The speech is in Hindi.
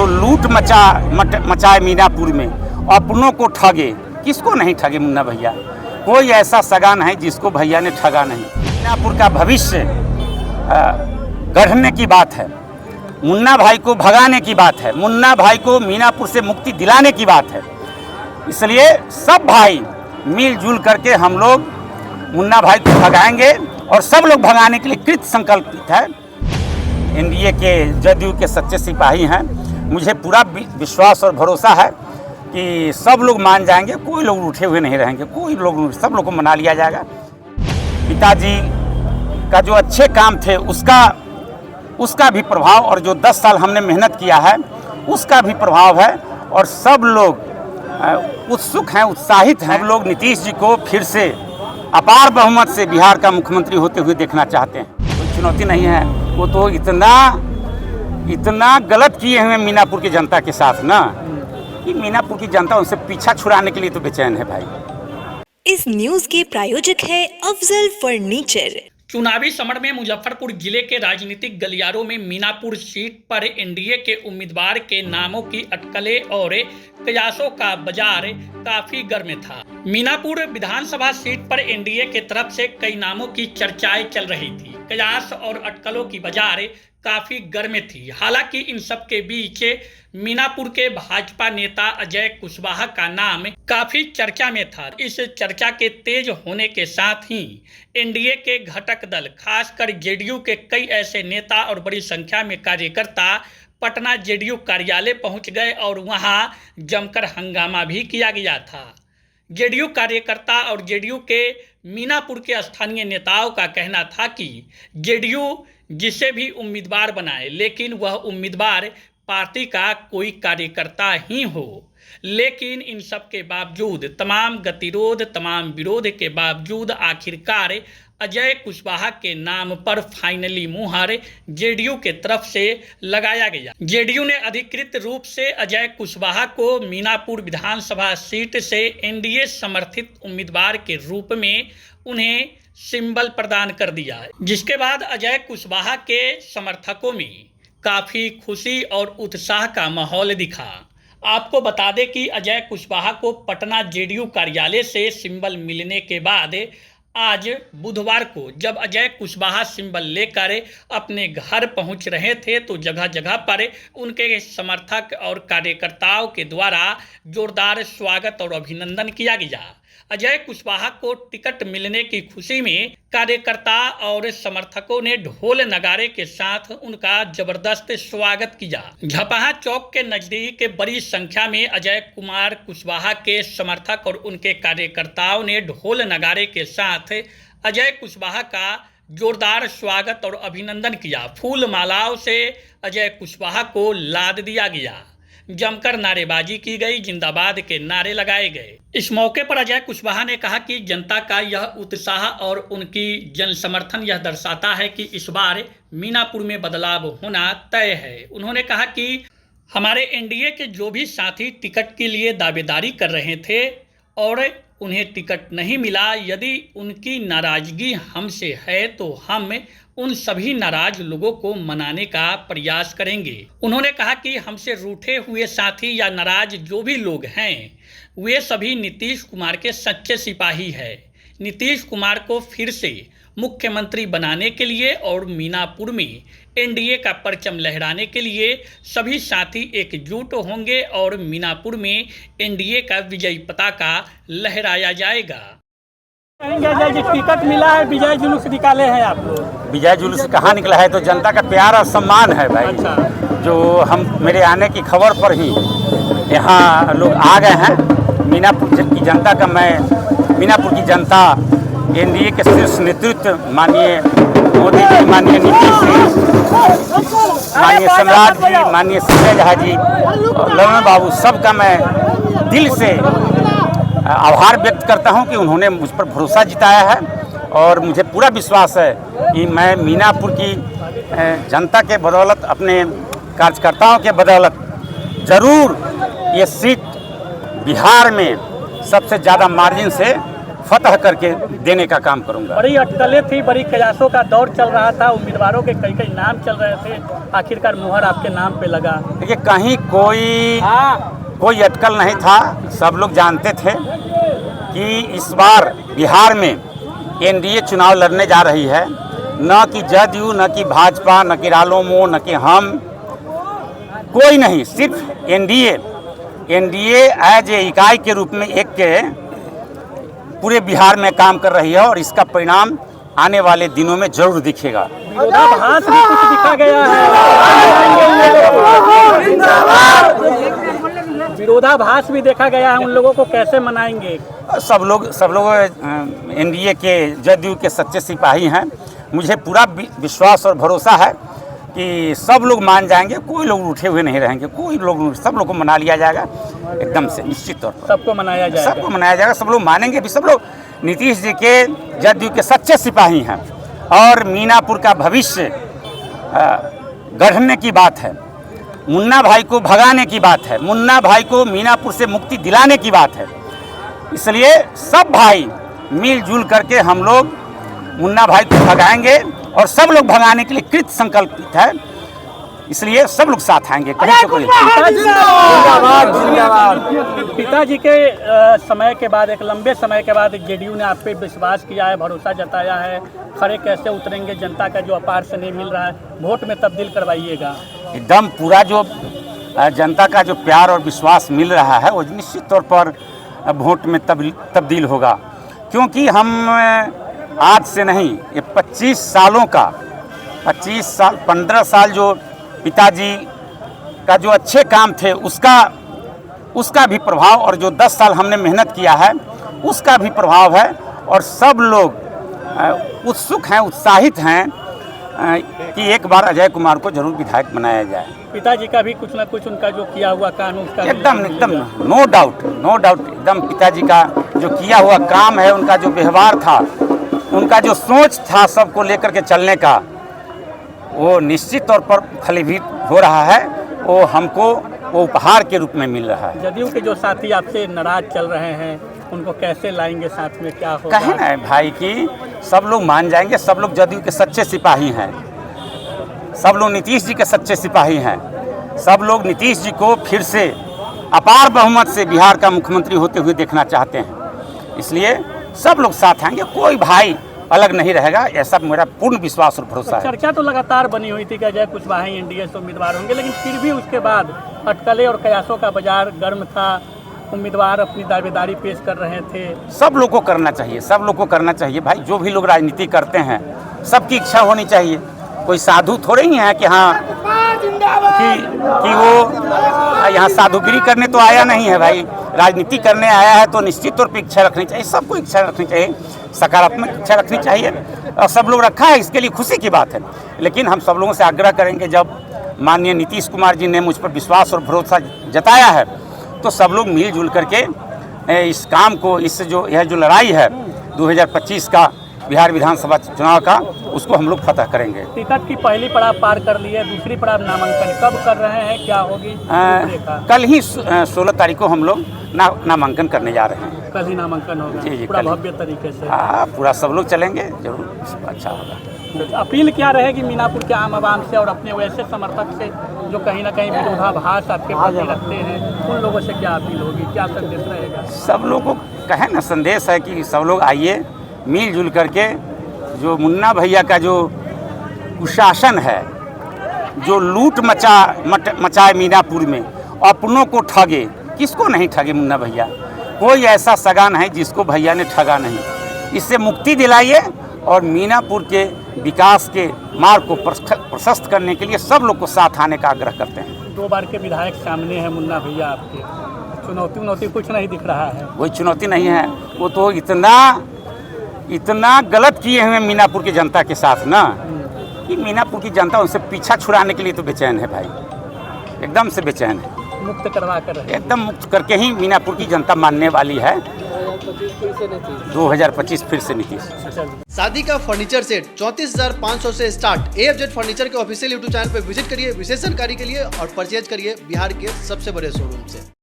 जो लूट मचाए मीनापुर में, अपनों को ठगे। किसको नहीं ठगे मुन्ना भैया? कोई ऐसा सगा नहीं जिसको भैया ने ठगा नहीं। मीनापुर का भविष्य गढ़ने की बात है, मुन्ना भाई को भगाने की बात है, मुन्ना भाई को मीनापुर से मुक्ति दिलाने की बात है। इसलिए सब भाई मिलजुल करके हम लोग मुन्ना भाई को भगाएंगे और सब लोग भगाने के लिए कृत संकल्पित है। एनडीए के जदयू के सच्चे सिपाही हैं, मुझे पूरा विश्वास और भरोसा है कि सब लोग मान जाएंगे, कोई लोग उठे हुए नहीं रहेंगे, सब लोग को मना लिया जाएगा। पिताजी का जो अच्छे काम थे उसका भी प्रभाव, और जो 10 साल हमने मेहनत किया है उसका भी प्रभाव है, और सब लोग उत्सुक हैं, उत्साहित हैं। हम लोग नीतीश जी को फिर से अपार बहुमत से बिहार का मुख्यमंत्री होते हुए देखना चाहते हैं। कोई चुनौती नहीं है, वो तो इतना गलत किए हुए मीनापुर की जनता के साथ ना, कि मीनापुर की जनता उनसे पीछा छुड़ाने के लिए तो बेचैन है भाई। इस न्यूज के प्रायोजक है अफजल फर्नीचर। चुनावी समर में मुजफ्फरपुर जिले के राजनीतिक गलियारों में मीनापुर सीट पर एनडीए के उम्मीदवार के नामों की अटकलें और कयासों का बाजार काफी गर्म था। मीनापुर विधानसभा सीट पर एनडीए के तरफ से कई नामों की चर्चाएं चल रही थी। कयास और अटकलों की बाजार काफी गर्म थी। हालांकि इन सब के बीच मीनापुर के भाजपा नेता अजय कुशवाहा का नाम काफी चर्चा में था। इस चर्चा के तेज होने के साथ ही एनडीए के घटक दल, खासकर जेडीयू के कई ऐसे नेता और बड़ी संख्या में कार्यकर्ता पटना जेडीयू कार्यालय पहुंच गए और वहां जमकर हंगामा भी किया गया था। जेडीयू कार्यकर्ता और जेडीयू के मीनापुर के स्थानीय नेताओं का कहना था कि जेडीयू जिसे भी उम्मीदवार बनाए, लेकिन वह उम्मीदवार पार्टी का कोई कार्यकर्ता ही हो। लेकिन इन सब के बावजूद, तमाम गतिरोध, तमाम विरोध के बावजूद आखिरकार अजय कुशवाहा के नाम पर फाइनली मुहर जेडीयू के तरफ से लगाया गया। जेडीयू ने अधिकृत रूप से अजय कुशवाहा को मीनापुर विधानसभा सीट से एनडीए समर्थित उम्मीदवार के रूप में उन्हें सिंबल प्रदान कर दिया है, जिसके बाद अजय कुशवाहा के समर्थकों में काफ़ी खुशी और उत्साह का माहौल दिखा। आपको बता दें कि अजय कुशवाहा को पटना जेडीयू कार्यालय से सिंबल मिलने के बाद आज बुधवार को जब अजय कुशवाहा सिंबल लेकर अपने घर पहुंच रहे थे तो जगह जगह पर उनके समर्थक और कार्यकर्ताओं के द्वारा जोरदार स्वागत और अभिनंदन किया गया। अजय कुशवाहा को टिकट मिलने की खुशी में कार्यकर्ता और समर्थकों ने ढोल नगारे के साथ उनका जबरदस्त स्वागत किया। झपहा चौक के नजदीक बड़ी संख्या में अजय कुमार कुशवाहा के समर्थक और उनके कार्यकर्ताओं ने ढोल नगारे के साथ अजय कुशवाहा का जोरदार स्वागत और अभिनंदन किया। फूल मालाओं से अजय कुशवाहा को लाद दिया गया, जमकर नारेबाजी की गई, जिंदाबाद के नारे लगाए गए। इस मौके पर अजय कुशवाहा ने कहा कि जनता का यह उत्साह और उनकी जन समर्थन यह दर्शाता है कि इस बार मीनापुर में बदलाव होना तय है। उन्होंने कहा कि हमारे एनडीए के जो भी साथी टिकट के लिए दावेदारी कर रहे थे और उन्हें टिकट नहीं मिला, यदि उनकी नाराजगी हमसे है तो हम उन सभी नाराज लोगों को मनाने का प्रयास करेंगे। उन्होंने कहा कि हमसे रूठे हुए साथी या नाराज जो भी लोग हैं वे सभी नीतीश कुमार के सच्चे सिपाही हैं। नीतीश कुमार को फिर से मुख्यमंत्री बनाने के लिए और मीनापुर में एनडीए का परचम लहराने के लिए सभी साथी एकजुट होंगे और मीनापुर में एनडीए का विजयी पताका लहराया जाएगा। टिकट मिला है, विजय जुलूस निकाले हैं आप लोग। विजय जुलूस कहाँ निकला है, तो जनता का प्यार और सम्मान है भाई। अच्छा। जो हम मेरे आने की खबर पर ही यहाँ लोग आ गए हैं। मीनापुर की जनता का मीनापुर की जनता एनडीए के शीर्ष नेतृत्व माननीय मोदी जी, माननीय नीतीश जी, माननीय सम्राट जी, माननीय संजय झा जी और ललन बाबू, सबका मैं दिल से आभार व्यक्त करता हूं कि उन्होंने मुझ पर भरोसा जिताया है और मुझे पूरा विश्वास है कि मैं मीनापुर की जनता के बदौलत, अपने कार्यकर्ताओं के बदौलत ज़रूर ये सीट बिहार में सबसे ज़्यादा मार्जिन से फतह करके देने का काम करूंगा। बड़ी अटकलें थी, बड़ी कयासों का दौर चल रहा था, उम्मीदवारों के कई कई नाम चल रहे थे, आखिरकार मुहर आपके नाम पे लगा। देखिए कहीं कोई अटकल नहीं था। सब लोग जानते थे कि इस बार बिहार में एनडीए चुनाव लड़ने जा रही है। न कि जदयू, न कि भाजपा, न कि रालोमो, न कि हम, कोई नहीं, सिर्फ एनडीए एज ए इकाई के रूप में एक के पूरे बिहार में काम कर रही है और इसका परिणाम आने वाले दिनों में जरूर दिखेगा। विरोधाभास भी कुछ दिखा गया है, विरोधाभास भी देखा गया है, उन लोगों को कैसे मनाएंगे? सब लोग एनडीए के जदयू के सच्चे सिपाही हैं। मुझे पूरा विश्वास और भरोसा है कि सब लोग मान जाएंगे, कोई लोग उठे हुए नहीं रहेंगे, सब लोग को मना लिया जाएगा एकदम से, निश्चित तौर पर सबको मनाया जाएगा, सब लोग मानेंगे भी। सब लोग नीतीश जी के जदयू के सच्चे सिपाही हैं और मीनापुर का भविष्य गढ़ने की बात है, मुन्ना भाई को भगाने की बात है, मुन्ना भाई को मीनापुर से मुक्ति दिलाने की बात है। इसलिए सब भाई मिलजुल करके हम लोग मुन्ना भाई को भगाएंगे और सब लोग भगाने के लिए कृत संकल्पित है। इसलिए सब लोग साथ आएंगे। पिताजी के समय के बाद, एक लंबे समय के बाद जेडीयू ने आप पे विश्वास किया है, भरोसा जताया है, खड़े कैसे उतरेंगे, जनता का जो अपार से नहीं मिल रहा है वोट में तब्दील करवाइएगा। एकदम पूरा जो जनता का जो प्यार और विश्वास मिल रहा है वो निश्चित तौर पर वोट में तब्दील होगा, क्योंकि हम आज से नहीं, ये 25 सालों का 15 साल जो पिताजी का जो अच्छे काम थे उसका भी प्रभाव, और जो 10 साल हमने मेहनत किया है उसका भी प्रभाव है। और सब लोग उत्सुक हैं, उत्साहित हैं कि एक बार अजय कुमार को जरूर विधायक बनाया जाए। पिताजी का भी कुछ ना कुछ उनका जो किया हुआ काम, उसका एकदम नो डाउट एकदम पिताजी का जो किया हुआ काम है, उनका जो व्यवहार था, उनका जो सोच था सबको लेकर के चलने का, वो निश्चित तौर पर फलीभूत हो रहा है। वो हमको वो उपहार के रूप में मिल रहा है। जदयू के जो साथी आपसे नाराज चल रहे हैं उनको कैसे लाएंगे साथ में, क्या होगा? कहे ना भाई कि सब लोग मान जाएंगे, सब लोग जदयू के सच्चे सिपाही हैं, सब लोग नीतीश जी के सच्चे सिपाही हैं, सब लोग नीतीश जी को फिर से अपार बहुमत से बिहार का मुख्यमंत्री होते हुए देखना चाहते हैं। इसलिए सब लोग साथ आएंगे, कोई भाई अलग नहीं रहेगा, ऐसा मेरा पूर्ण विश्वास और भरोसा है। चर्चा तो लगातार बनी हुई थी कि अजय कुशवाहा एनडीए से उम्मीदवार होंगे, लेकिन फिर भी उसके बाद अटकलें और कयासों का बाजार गर्म था, उम्मीदवार अपनी दावेदारी पेश कर रहे थे। सब लोग को करना चाहिए भाई, जो भी लोग राजनीति करते हैं सबकी इच्छा होनी चाहिए। कोई साधु थोड़े ही हैं कि हाँ कि वो यहाँ साधुगिरी करने तो आया नहीं है भाई, राजनीति करने आया है तो निश्चित तौर पर इच्छा रखनी चाहिए, सबको इच्छा रखनी चाहिए, सकारात्मक इच्छा रखनी चाहिए और सब लोग रखा है, इसके लिए खुशी की बात है। लेकिन हम सब लोगों से आग्रह करेंगे, जब माननीय नीतीश कुमार जी ने मुझ पर विश्वास और भरोसा जताया है तो सब लोग मिलजुल करके इस काम को, यह जो लड़ाई है 2025 का बिहार विधानसभा चुनाव का, उसको हम लोग फतह करेंगे। टिकट की पहली पड़ाव पार कर ली है, दूसरी पड़ाव नामांकन कब कर रहे हैं, क्या होगी? कल ही 16 तारीख को हम लोग नामांकन करने जा रहे हैं। कल ही नामांकन होगा? जी, पूरा भव्य तरीके से? हाँ, पूरा सब लोग चलेंगे, जरूर अच्छा होगा। अपील क्या रहेगी मीनापुर के आम आवाम से और अपने वैसे समर्थक से जो कहीं ना कहीं विरोधाभास आपके प्रति रखते हैं, उन लोगों से क्या अपील होगी, क्या संदेश रहेगा? सब लोगों को कहे ना, संदेश है कि सब लोग आइए, मिलजुल करके जो मुन्ना भैया का जो कुशासन है, जो लूट मचाए मीनापुर में, अपनों को ठगे, किसको नहीं ठगे मुन्ना भैया, कोई ऐसा सगा नहीं जिसको भैया ने ठगा नहीं। इससे मुक्ति दिलाइए और मीनापुर के विकास के मार्ग को प्रशस्त करने के लिए सब लोग को साथ आने का आग्रह करते हैं। 2 बार के विधायक सामने हैं मुन्ना भैया आपके, चुनौती कुछ नहीं दिख रहा है? कोई चुनौती नहीं है, वो तो इतना गलत किए हुए मीनापुर की जनता के साथ ना, कि मीनापुर की जनता उनसे पीछा छुड़ाने के लिए तो बेचैन है भाई, एकदम से बेचैन है। मुक्त करवा कर एकदम मुक्त करके ही मीनापुर की जनता मानने वाली है। 2025 फिर से नीतीश। शादी का फर्नीचर सेट 34,500 से स्टार्ट। AFZ फर्नीचर के ऑफिशियल यूट्यूब चैनल पर विजिट करिए विशेष जानकारी के लिए और परचेज करिए बिहार के सबसे बड़े शोरूम से।